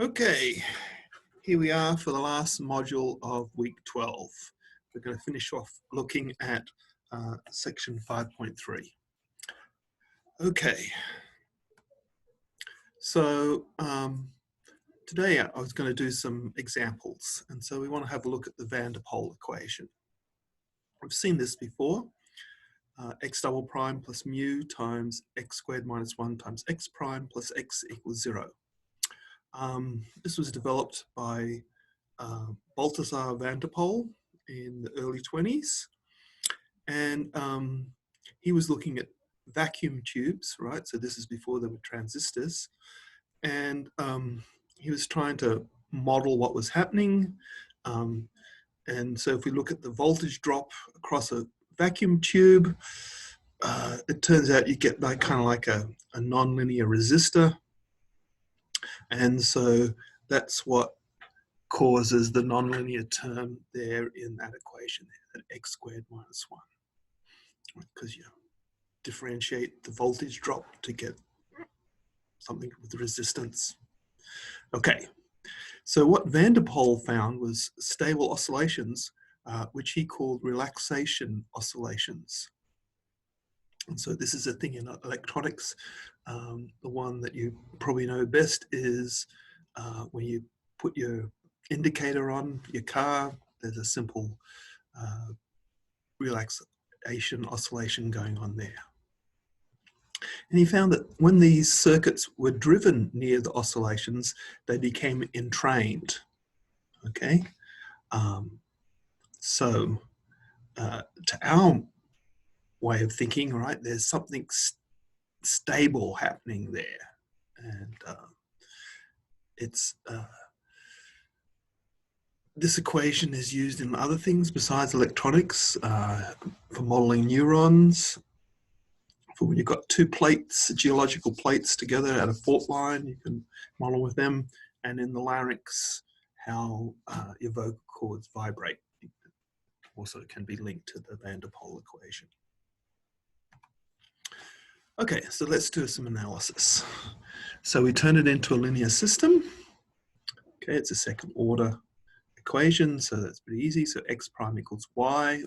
Okay, here we are for the last module of week 12. We're going to finish off looking at section 5.3. Okay, so today I was going to do some examples, and so we want to have a look at the van der Pol equation. We've seen this before, x double prime plus mu times x squared minus 1 times x prime plus x equals 0. This was developed by Balthasar van der Pol in the early 20s, and he was looking at vacuum tubes, right? So this is before there were transistors, and he was trying to model what was happening. And so if we look at the voltage drop across a vacuum tube, it turns out you get like kind of like a nonlinear resistor, and so that's what causes the nonlinear term there in that equation there, that x squared minus 1, because you differentiate the voltage drop to get something with resistance. Okay, so what van der Pol found was stable oscillations, which he called relaxation oscillations. And so this is a thing in electronics. The one that you probably know best is when you put your indicator on your car, there's a simple relaxation oscillation going on there. And he found that when these circuits were driven near the oscillations, they became entrained. Okay, so to our way of thinking, right, there's something stable happening there, and it's this equation is used in other things besides electronics, for modeling neurons. For when you've got two plates, geological plates together at a fault line, you can model with them. And in the larynx, how your vocal cords vibrate also can be linked to the van der Pol equation. Okay, so let's do some analysis. So we turn it into a linear system. Okay, it's a second order equation, so that's pretty easy. So x prime equals y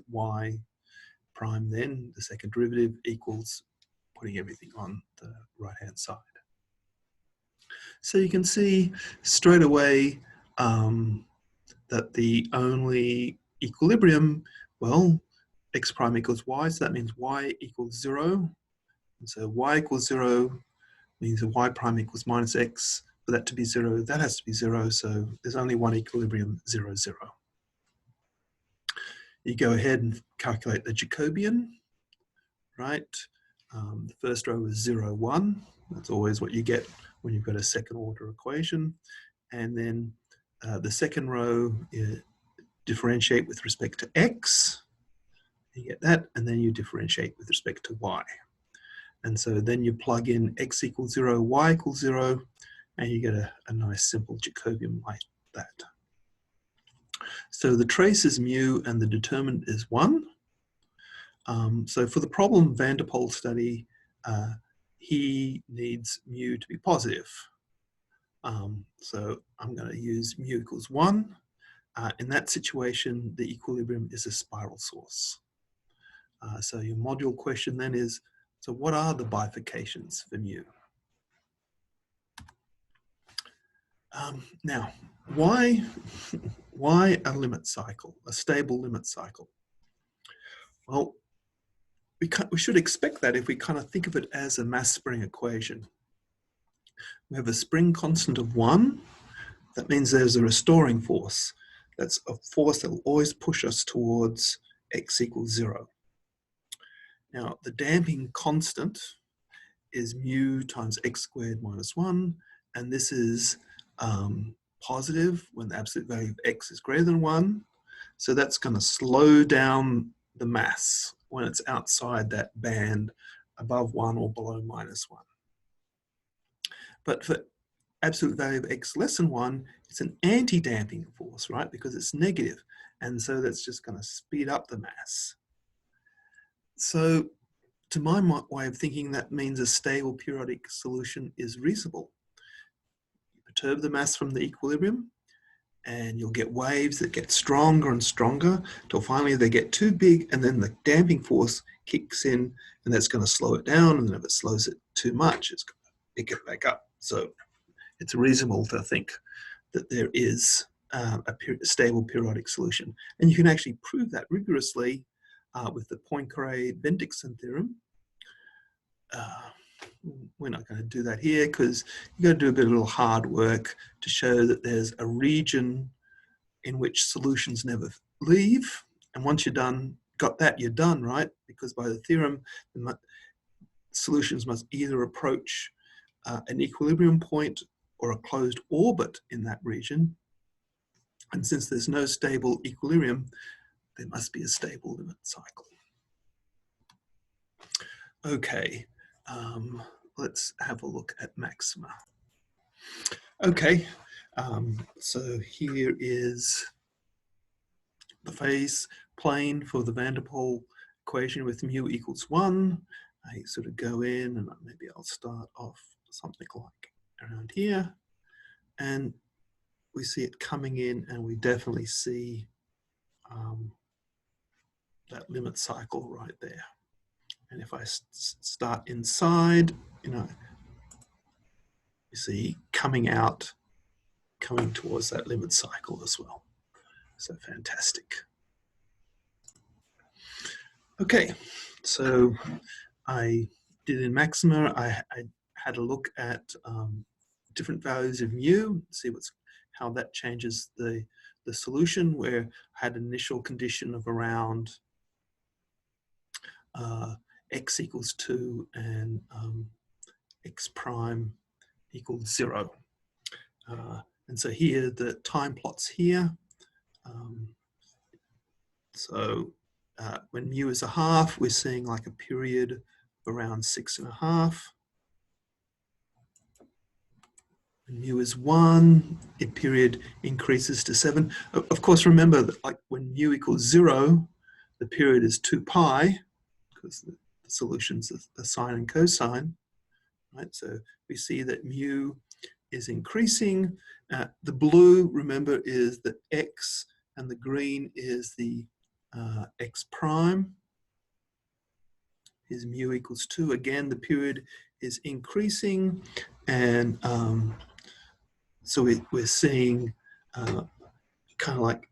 prime, then the second derivative equals putting everything on the right-hand side. So you can see straight away that the only equilibrium, well, x prime equals y, so that means y equals 0. And so y equals 0 means that y prime equals minus x. For that to be 0, that has to be 0, so there's only one equilibrium, 0, 0. You go ahead and calculate the Jacobian, right? The first row is 0, 1. That's always what you get when you've got a second order equation. And then the second row, you differentiate with respect to x. You get that, and then you differentiate with respect to y. And so then you plug in x equals 0, y equals 0, and you get a nice simple Jacobian like that. So the trace is mu and the determinant is 1. So for the problem van der Pol study, he needs mu to be positive. So I'm going to use mu equals 1. In that situation, the equilibrium is a spiral source. So your module question then is, so what are the bifurcations for mu? Now, why a limit cycle, a stable limit cycle? Well, we should expect that if we kind of think of it as a mass spring equation. We have a spring constant of 1. That means there's a restoring force. That's a force that will always push us towards x equals 0. Now, the damping constant is mu times x squared minus 1, and this is positive when the absolute value of x is greater than 1. So that's going to slow down the mass when it's outside that band above 1 or below minus 1. But for absolute value of x less than 1, it's an anti-damping force, right? Because it's negative. And so that's just going to speed up the mass. So to my way of thinking, that means a stable periodic solution is reasonable. perturb the mass from the equilibrium, and you'll get waves that get stronger and stronger till finally they get too big, and then the damping force kicks in, and that's going to slow it down, and if it slows it too much, it's going to pick it back up. So it's reasonable to think that there is a stable periodic solution. And you can actually prove that rigorously with the Poincaré-Bendixson theorem. We're not going to do that here because you've got to do a bit of little hard work to show that there's a region in which solutions never leave. And once you're done, got that, you're done, right? Because by the theorem, the solutions must either approach an equilibrium point or a closed orbit in that region. And since there's no stable equilibrium, there must be a stable limit cycle. Okay, let's have a look at maxima. Okay, so here is the phase plane for the van der Pol equation with mu equals 1. I sort of go in, and maybe I'll start off something like around here. And we see it coming in, and we definitely see that limit cycle right there. And if I start inside, you see coming out, coming towards that limit cycle as well. So fantastic. Okay, so I did in maxima, I had a look at different values of mu, see how that changes the solution, where I had an initial condition of around x equals 2 and x prime equals 0. And so here, the time plots here. When mu is 1/2, we're seeing like a period of around 6.5. When mu is 1, a period increases to 7. Of course, remember that like when mu equals 0, the period is 2 pi, because the solutions are sine and cosine, right? So we see that mu is increasing. The blue, remember, is the x, and the green is the x prime. Is mu equals 2. Again, the period is increasing, and so we're seeing kind of like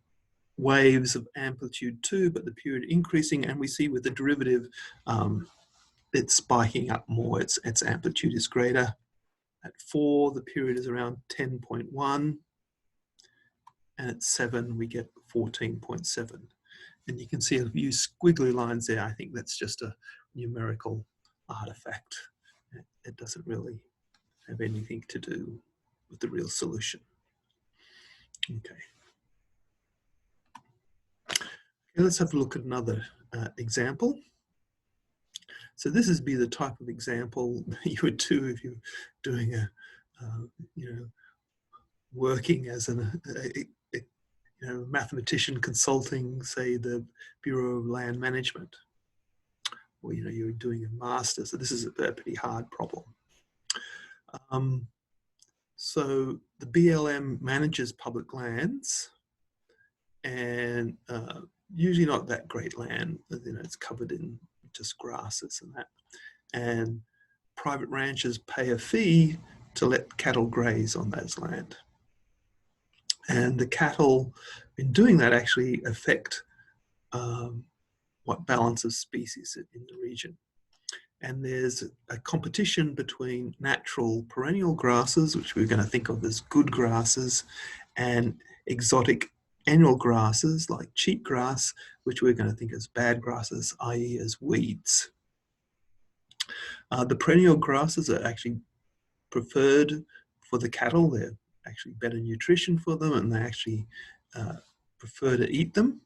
waves of amplitude 2, but the period increasing, and we see with the derivative, it's spiking up more. Its amplitude is greater. At 4, the period is around 10.1, and at 7, we get 14.7. And you can see a few squiggly lines there. I think that's just a numerical artifact. It doesn't really have anything to do with the real solution. Okay. Let's have a look at another example. So this would be the type of example you would do if you're doing a, working as a mathematician consulting, say, the Bureau of Land Management, or you're doing a master. So this is a pretty hard problem. So the BLM manages public lands, and usually not that great land. It's covered in just grasses and that. And private ranchers pay a fee to let cattle graze on those land. And the cattle, in doing that, actually affect what balance of species in the region. And there's a competition between natural perennial grasses, which we're going to think of as good grasses, and exotic annual grasses like cheatgrass, which we're going to think as bad grasses, i.e. as weeds. The perennial grasses are actually preferred for the cattle. They're actually better nutrition for them, and they actually prefer to eat them.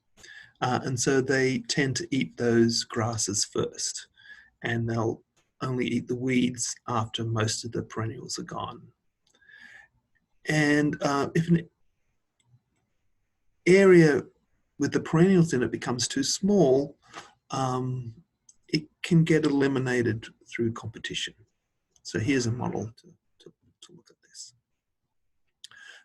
And so they tend to eat those grasses first, and they'll only eat the weeds after most of the perennials are gone. And if an area with the perennials in it becomes too small, it can get eliminated through competition. So here's a model to look at this.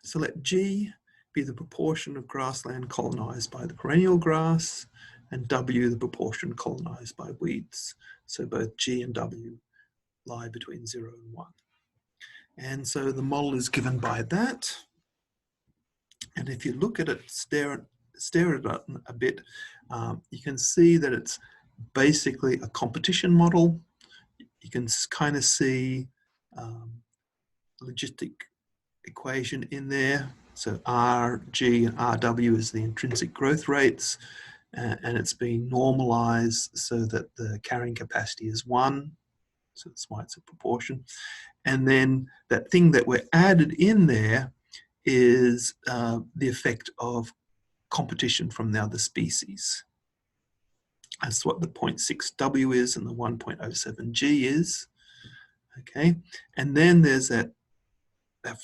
So let G be the proportion of grassland colonized by the perennial grass, and W the proportion colonized by weeds. So both G and W lie between 0 and 1. And so the model is given by that. And if you look at it, stare at it a bit, you can see that it's basically a competition model. You can kind of see logistic equation in there. So RG and RW is the intrinsic growth rates, and it's been normalized so that the carrying capacity is 1. So that's why it's a proportion. And then that thing that we're added in there is the effect of competition from the other species. That's what the 0.6W is and the 1.07G is. Okay, and then there's that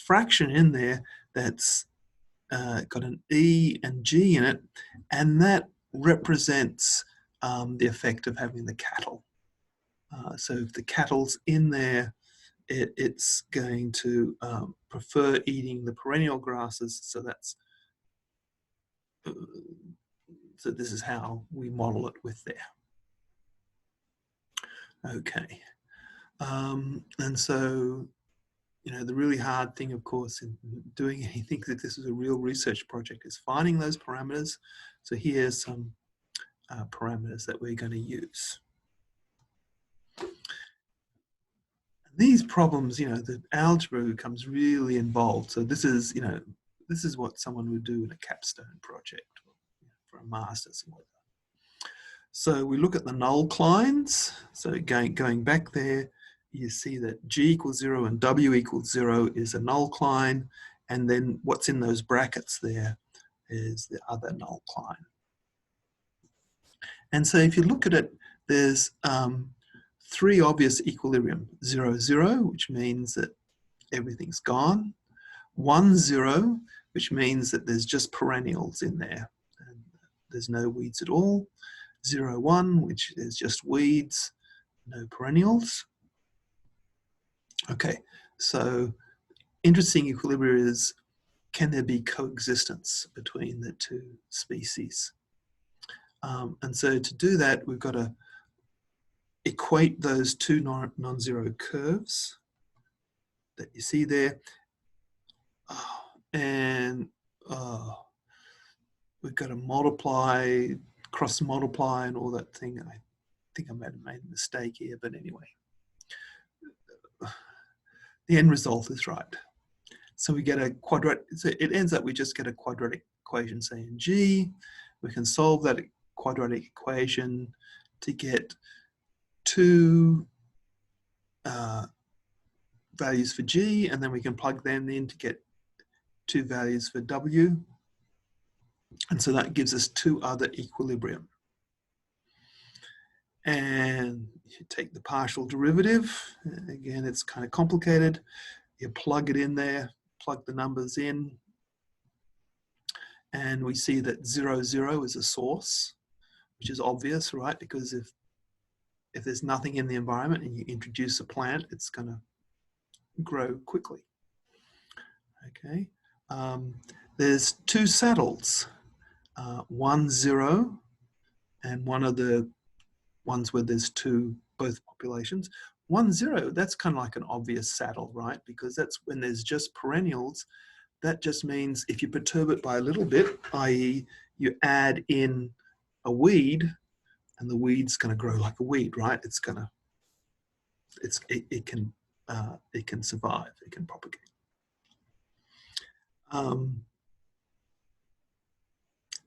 fraction in there that's got an E and G in it, and that represents the effect of having the cattle. So if the cattle's in there, it's going to prefer eating the perennial grasses. So that's so this is how we model it with there. Okay, and so the really hard thing, of course, in doing anything that this is a real research project is finding those parameters. So here's some parameters that we're going to use. These problems, the algebra becomes really involved. So this is, this is what someone would do in a capstone project for a master's and whatever. So we look at the null clines. So going back there, you see that G equals 0 and W equals 0 is a null cline. And then what's in those brackets there is the other null cline. And so if you look at it, there's 3 obvious equilibrium. 0, 0, which means that everything's gone. 1, 0, which means that there's just perennials in there. And there's no weeds at all. 0, 1, which is just weeds, no perennials. Okay, so interesting equilibrium is, can there be coexistence between the 2 species? And so to do that, we've got to equate those 2 non-zero curves that you see there. And we've got to multiply, cross multiply and all that thing. I think I might have made a mistake here, but anyway. The end result is right. So we get a quadratic, so it ends up we just get a quadratic equation, say in G. We can solve that quadratic equation to get 2 values for G, and then we can plug them in to get 2 values for W. And so that gives us 2 other equilibrium. And you take the partial derivative. Again, it's kind of complicated. You plug it in there, plug the numbers in, and we see that 0, 0 is a source, which is obvious, right? Because if there's nothing in the environment and you introduce a plant, it's going to grow quickly. Okay. There's 2 saddles, 1, 0, and one of the ones where there's both populations. 1, 0, that's kind of like an obvious saddle, right? Because that's when there's just perennials. That just means if you perturb it by a little bit, i.e. you add in a weed, and the weed's going to grow like a weed, right? It's going to, it can survive, it can propagate.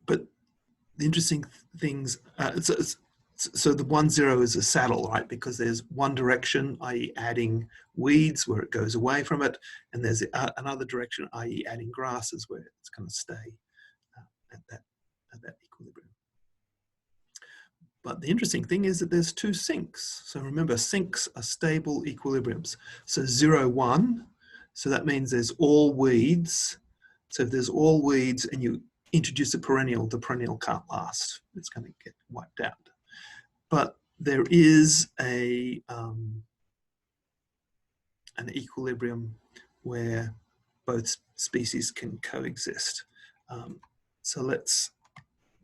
But the interesting things, so the 1, 0 is a saddle, right? Because there's one direction, i.e. adding weeds where it goes away from it, and there's another direction, i.e. adding grasses where it's going to stay at that equilibrium. But the interesting thing is that there's 2 sinks. So remember, sinks are stable equilibriums. So 0, 1, so that means there's all weeds. So if there's all weeds and you introduce a perennial, the perennial can't last. It's going to get wiped out. But there is an equilibrium where both species can coexist. So let's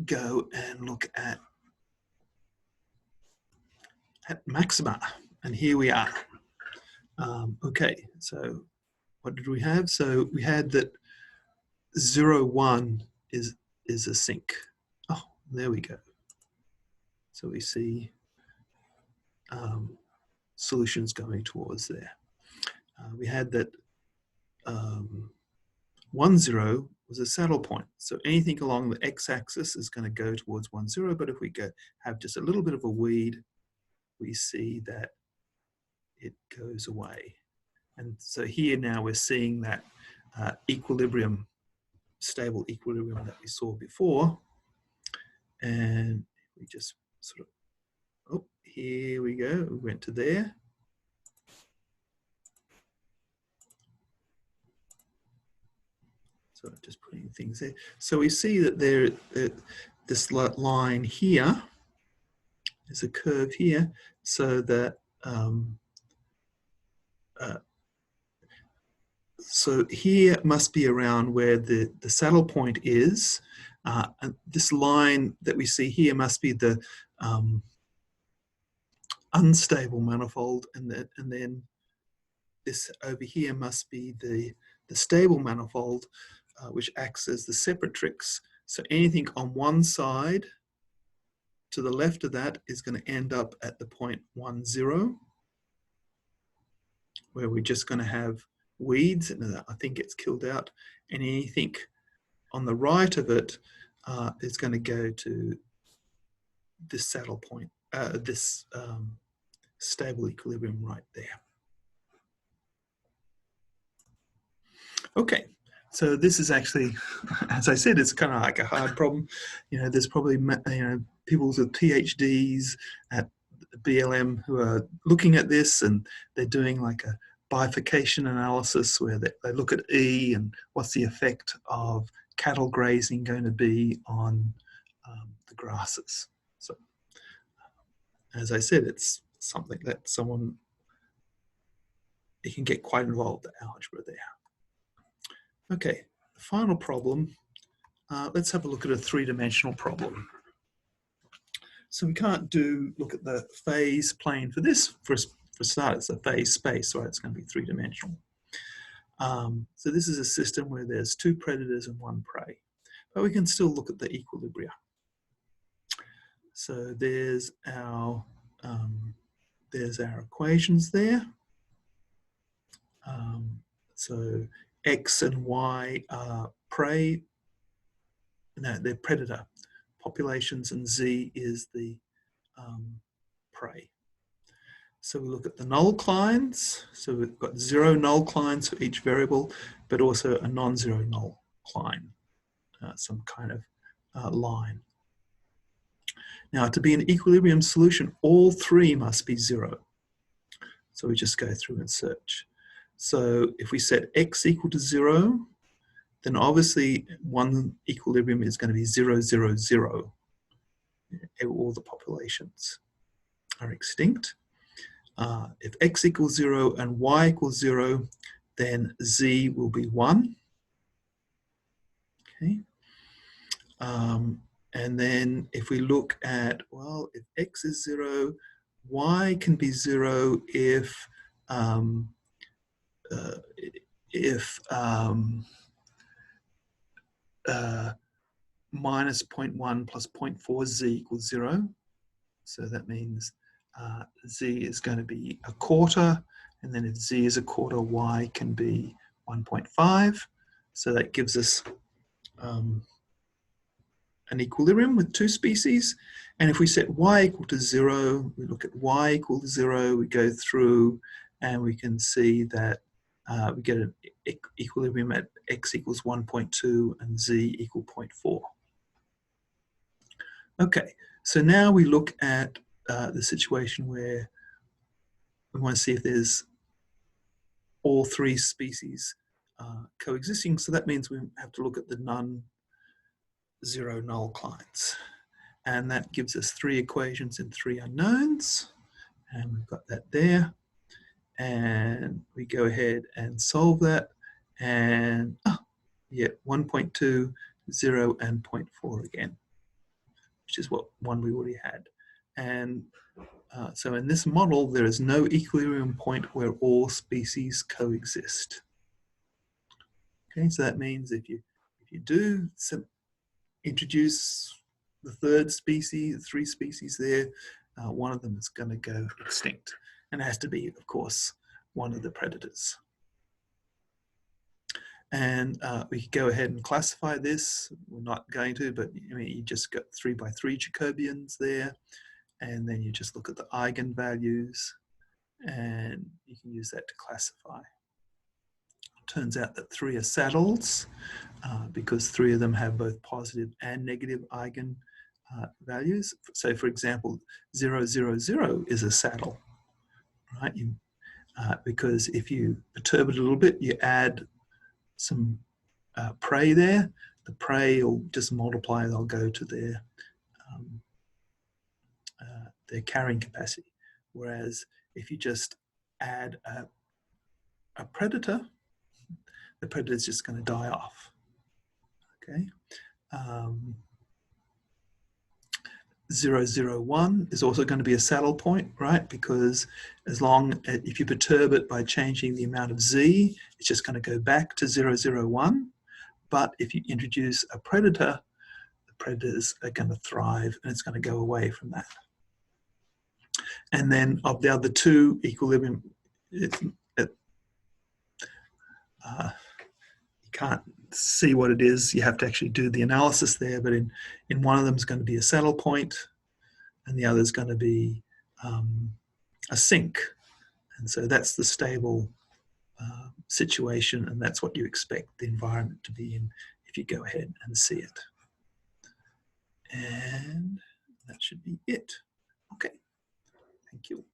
go and look at maxima, and here we are. Okay, so what did we have? So we had that 0, 1 is a sink. Oh, there we go. So we see solutions going towards there. We had that 1, 0 was a saddle point. So anything along the x-axis is going to go towards 1, 0. But if we have just a little bit of a weed, we see that it goes away. And so here now we're seeing that equilibrium, stable equilibrium that we saw before. And we just sort of, oh, here we go. We went to there. So just putting things there. So we see that this line here is a curve here, so that so here must be around where the saddle point is. And this line that we see here must be the unstable manifold, and then this over here must be the stable manifold, which acts as the separatrix. So anything on one side to the left of that is going to end up at the point 1, 0, where we're just going to have weeds, and I think it's killed out. And anything on the right of it is going to go to this saddle point, this stable equilibrium right there. Okay, so this is actually, as I said, it's kind of like a hard problem. There's probably people with PhDs at BLM who are looking at this, and they're doing like a bifurcation analysis where they look at E and what's the effect of cattle grazing going to be on the grasses. So, as I said, it's something that it can get quite involved, the algebra there. Okay, the final problem, let's have a look at a three-dimensional problem. So we can't look at the phase plane for this. For start, it's a phase space, right? It's going to be three-dimensional. So this is a system where there's 2 predators and 1 prey, but we can still look at the equilibria. So there's our equations there. So X and Y are prey, no, they're predator populations, and Z is the prey. So we look at the null clines. So we've got 0 null clines for each variable, but also a non-zero null cline, some kind of line. Now, to be an equilibrium solution, all 3 must be 0. So we just go through and search. So if we set X equal to 0, then obviously one equilibrium is going to be 0, 0, 0. All the populations are extinct. If X equals 0 and Y equals 0, then Z will be 1. Okay. And then if we look at, well, if X is 0, Y can be 0 if minus 0.1 plus 0.4 Z equals 0. So that means Z is going to be a quarter, and then if Z is a quarter, Y can be 1.5. So that gives us an equilibrium with 2 species. And if we set Y equal to 0, we look at Y equal to 0, we go through, and we can see that we get an equilibrium at X equals 1.2 and Z equal 0.4. Okay, so now we look at the situation where we want to see if there's all 3 species coexisting. So that means we have to look at the non-zero null clines. And that gives us 3 equations and 3 unknowns. And we've got that there. And we go ahead and solve that. And you get 1.2, 0, and 0.4 again, which is what one we already had. And so in this model, there is no equilibrium point where all species coexist. Okay, so that means if you do introduce the third species, 3 species there, one of them is going to go extinct. And it has to be, of course, one of the predators. And we could go ahead and classify this. We're not going to, but I mean, you just got 3 by 3 Jacobians there. And then you just look at the eigenvalues and you can use that to classify. Turns out that 3 are saddles because 3 of them have both positive and negative eigen values. So for example, 0, 0, 0 is a saddle, right? Because if you perturb it a little bit, you add some prey there, the prey will just multiply, they'll go to their carrying capacity. Whereas if you just add a predator, the predator is just going to die off. Okay. 001 is also going to be a saddle point, right? Because if you perturb it by changing the amount of z, it's just going to go back to 001. But if you introduce a predator, the predators are going to thrive and it's going to go away from that. And then of the other 2, equilibrium, you can't see what it is. You have to actually do the analysis there, but in one of them is going to be a saddle point and the other is going to be a sink. And so that's the stable situation, and that's what you expect the environment to be in if you go ahead and see it. And that should be it. Okay, thank you.